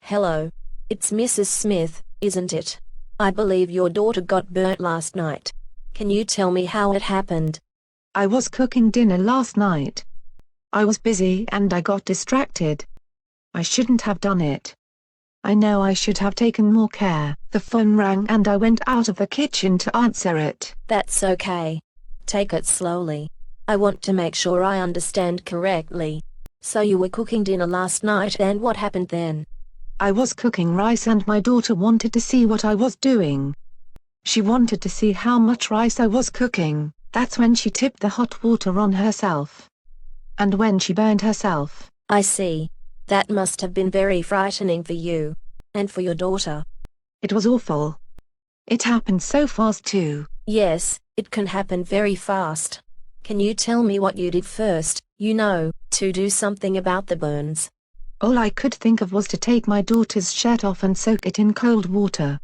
Hello. It's Mrs. Smith, isn't it? I believe your daughter got burnt last night. Can you tell me how it happened? I was cooking dinner last night. I was busy and I got distracted. I shouldn't have done it. I know I should have taken more care. The phone rang and I went out of the kitchen to answer it. That's okay. Take it slowly. I want to make sure I understand correctly. So you were cooking dinner last night and what happened then? I was cooking rice and my daughter wanted to see what I was doing. She wanted to see how much rice I was cooking. That's when she tipped the hot water on herself. And when she burned herself. I see. That must have been very frightening for you. And for your daughter. It was awful. It happened so fast too. Yes, it can happen very fast. Can you tell me what you did first, to do something about the burns? All I could think of was to take my daughter's shirt off and soak it in cold water.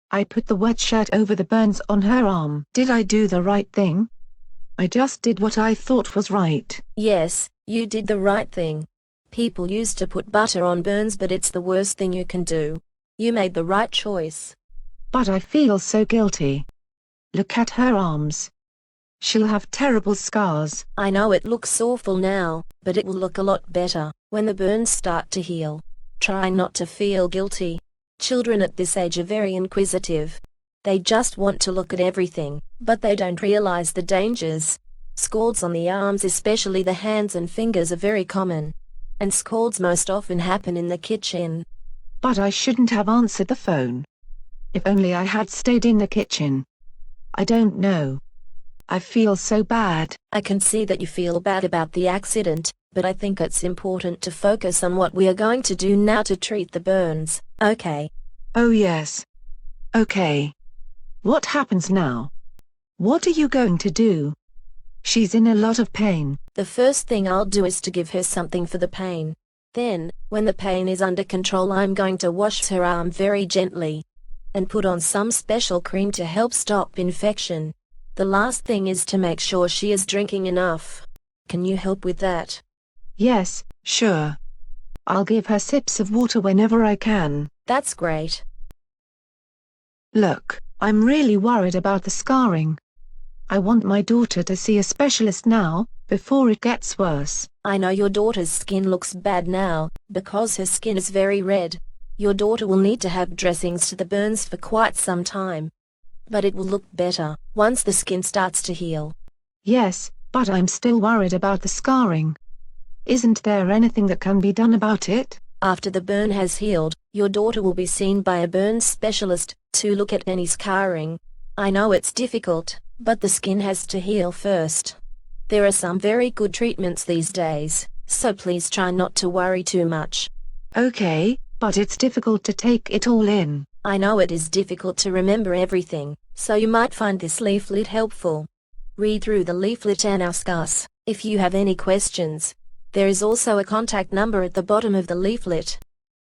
I put the wet shirt over the burns on her arm. Did I do the right thing? I just did what I thought was right. Yes, you did the right thing. People used to put butter on burns, but it's the worst thing you can do. You made the right choice. But I feel so guilty. Look at her arms. She'll have terrible scars. I know it looks awful now, but it will look a lot better when the burns start to heal. Try not to feel guilty. Children at this age are very inquisitive. They just want to look at everything, but they don't realize the dangers. Scalds on the arms, especially the hands and fingers, are very common. And scalds most often happen in the kitchen. But I shouldn't have answered the phone. If only I had stayed in the kitchen. I don't know. I feel so bad. I can see that you feel bad about the accident, but I think it's important to focus on what we are going to do now to treat the burns, okay? Oh yes. Okay. What happens now? What are you going to do? She's in a lot of pain. The first thing I'll do is to give her something for the pain. Then, when the pain is under control, I'm going to wash her arm very gently. And put on some special cream to help stop infection. The last thing is to make sure she is drinking enough. Can you help with that? Yes, sure. I'll give her sips of water whenever I can. That's great. Look, I'm really worried about the scarring. I want my daughter to see a specialist now, before it gets worse. I know your daughter's skin looks bad now, because her skin is very red. Your daughter will need to have dressings to the burns for quite some time. But it will look better once the skin starts to heal. Yes, but I'm still worried about the scarring. Isn't there anything that can be done about it? After the burn has healed, your daughter will be seen by a burns specialist to look at any scarring. I know it's difficult, but the skin has to heal first. There are some very good treatments these days, so please try not to worry too much. Okay, but it's difficult to take it all in. I know it is difficult to remember everything, so you might find this leaflet helpful. Read through the leaflet and ask us if you have any questions. There is also a contact number at the bottom of the leaflet.